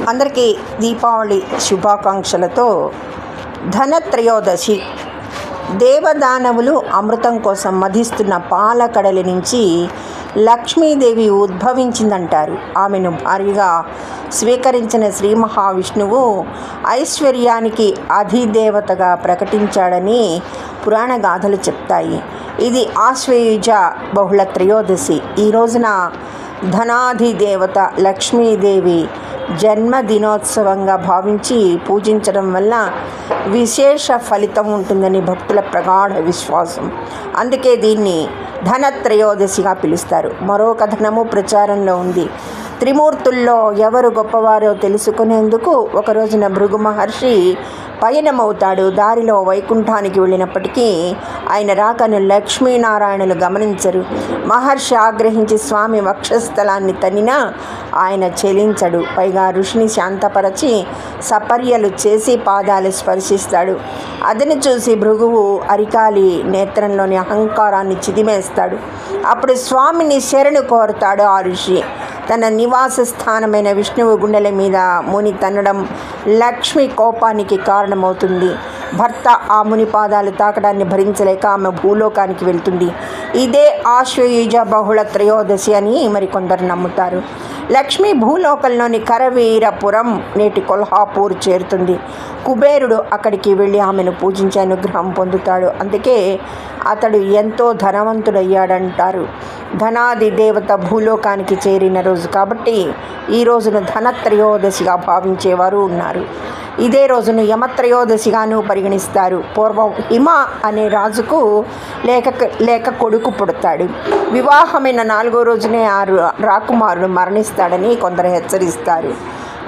అందరికీ దీపావళి శుభాకాంక్షలతో ధనత్రయోదశి దేవదానవులు అమృతం కోసం మధిస్తున్న పాలకడలి నుంచి లక్ష్మీదేవి ఉద్భవించిందంటారు. ఆమెను భార్యగా స్వీకరించిన శ్రీ మహావిష్ణువు ఐశ్వర్యానికి అధిదేవతగా ప్రకటించాడని పురాణ గాథలు చెప్తాయి. ఇది ఆశ్వయుజ బహుళ త్రయోదశి. ఈ రోజున ధనాధిదేవత లక్ష్మీదేవి జన్మదినోత్సవంగా భావించి పూజించడం వల్ల విశేష ఫలితం ఉంటుందని భక్తుల ప్రగాఢ విశ్వాసం. అందుకే దీన్ని ధనత్రయోదశిగా పిలుస్తారు. మరో కథనము ప్రచారంలో ఉంది. త్రిమూర్తుల్లో ఎవరు గొప్పవారో తెలుసుకునేందుకు ఒక రోజున భృగు మహర్షి పయనమవుతాడు. దారిలో వైకుంఠానికి వెళ్ళినప్పటికీ ఆయన రాకను లక్ష్మీనారాయణులు గమనించరు. మహర్షి ఆగ్రహించి స్వామి వక్షస్థలాన్ని తన్నినా ఆయన చెలించడు. పైగా ఋషిని శాంతపరచి సపర్యలు చేసి పాదాలు స్పర్శిస్తాడు. అదని చూసి భృగువు అరికాలి నేత్రంలోని అహంకారాన్ని చిదిమేస్తాడు. అప్పుడు స్వామిని శరణు కోరుతాడు. ఆ ఋషి తన నివాస స్థానమైన విష్ణువు గుండెల మీద ముని తన్నడం లక్ష్మి కోపానికి కారణమవుతుంది. భర్త ఆ ముని పాదాలు తాకడాన్ని భరించలేక ఆమె భూలోకానికి వెళ్తుంది. ఇదే ఆశ్వయుజ బహుళ త్రయోదశి అని మరికొందరు నమ్ముతారు. లక్ష్మి భూలోకంలోని కరవీరపురం నేటి కొల్హాపూర్ చేరుతుంది. కుబేరుడు అక్కడికి వెళ్ళి ఆమెను పూజించి అనుగ్రహం పొందుతాడు. అందుకే అతడు ఎంతో ధనవంతుడయ్యాడంటారు. ధనాది దేవత భూలోకానికి చేరిన రోజు కాబట్టి ఈ రోజును ధనత్రయోదశిగా భావించేవారు ఉన్నారు. ఇదే రోజును యమత్రయోదశిగాను పరిగణిస్తారు. పూర్వం హిమ అనే రాజుకు లేక కొడుకు పుడతాడు. వివాహమైన 4వ రోజునే ఆ రాకుమారుడు మరణిస్తాడని కొందరు హెచ్చరిస్తారు.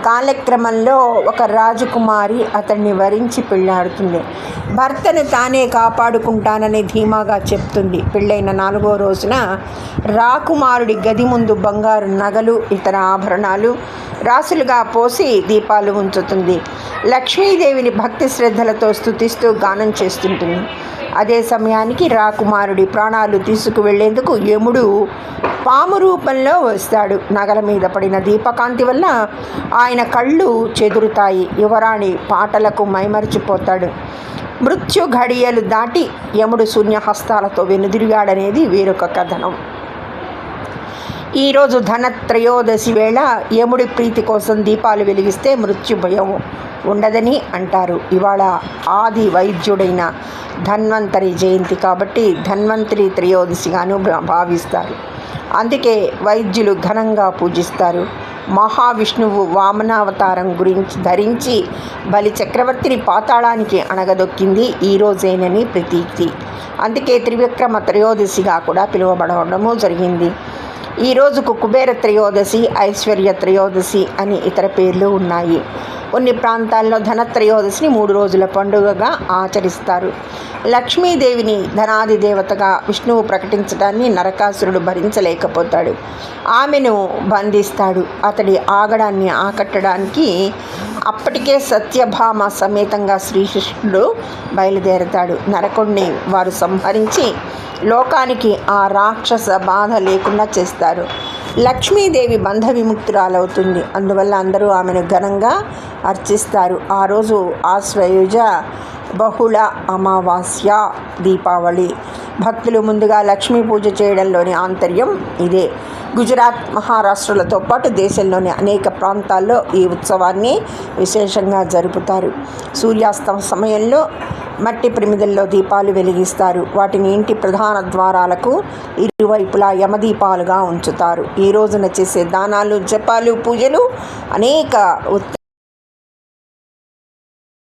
కాలక్రమంలో ఒక రాజకుమారి అతన్ని వరించి పెళ్ళాడుతుంది. భర్తను తానే కాపాడుకుంటానని ధీమాగా చెప్తుంది. పెళ్ళైన 4వ రోజున రాకుమారుడి గది ముందు బంగారు నగలు ఇతర ఆభరణాలు రాసులుగా పోసి దీపాలు ఉంచుతుంది. లక్ష్మీదేవిని భక్తి శ్రద్ధలతో స్తుతిస్తూ గానం చేస్తుంటుంది. అదే సమయానికి రాకుమారుడి ప్రాణాలు తీసుకువెళ్లేందుకు యముడు పాము రూపంలో వస్తాడు. నగల మీద పడిన దీపకాంతి వల్ల ఆయన కళ్ళు చెదురుతాయి. యువరాణి పాటలకు మైమరిచిపోతాడు. మృత్యు ఘడియలు దాటి యముడు శూన్యహస్తాలతో వెనుదిరిగాడనేది వేరొక కథనం. ఈరోజు ధనత్రయోదశి వేళ యముడి ప్రీతి కోసం దీపాలు వెలిగిస్తే మృత్యు భయం ఉండదని అంటారు. ఇవాళ ఆది వైద్యుడైన ధన్వంతరి జయంతి కాబట్టి ధన్వంతరి త్రయోదశిగాను భావిస్తారు. అందుకే వైద్యులు ఘనంగా పూజిస్తారు. మహావిష్ణువు వామనావతారం ధరించి బలి చక్రవర్తిని పాతాళానికి అణగదొక్కింది ఈ రోజేనని ప్రతీతి. అందుకే త్రివిక్రమ త్రయోదశిగా కూడా పిలువబడము జరిగింది. ఈ రోజుకు కుబేర త్రయోదశి, ఐశ్వర్య త్రయోదశి అని ఇతర పేర్లు ఉన్నాయి. కొన్ని ప్రాంతాల్లో ధనత్రయోదశిని 3 రోజుల పండుగగా ఆచరిస్తారు. లక్ష్మీదేవిని ధనాది దేవతగా విష్ణువు ప్రకటించడాన్ని నరకాసురుడు భరించలేకపోతాడు. ఆమెను బంధిస్తాడు. అతడి ఆగడాన్ని ఆకట్టడానికి అప్పటికే సత్యభామ సమేతంగా శ్రీకృష్ణుడు బయలుదేరతాడు. నరకుడిని వారు సంహరించి లోకానికి ఆ రాక్షస బాధ లేకుండా చేస్తారు. లక్ష్మీదేవి బంధ విముక్తురాలవుతుంది. అందువల్ల అందరూ ఆమెను ఘనంగా అర్చిస్తారు. ఆ రోజు ఆశ్వయుజ బహుళ అమావాస్య దీపావళి. భక్తులు ముందుగా లక్ష్మీ పూజ చేయడంలోని ఆంతర్యం ఇదే. గుజరాత్, మహారాష్ట్రలతో పాటు దేశంలోని అనేక ప్రాంతాల్లో ఈ ఉత్సవాన్ని విశేషంగా జరుపుతారు. సూర్యాస్తమ సమయంలో మట్టి ప్రమిదల్లో దీపాలు వెలిగిస్తారు. వాటిని ఇంటి ప్రధాన ద్వారాలకు ఇరువైపులా యమదీపాలుగా ఉంచుతారు. ఈ రోజున చేసే దానాలు, జపాలు, పూజలు అనేక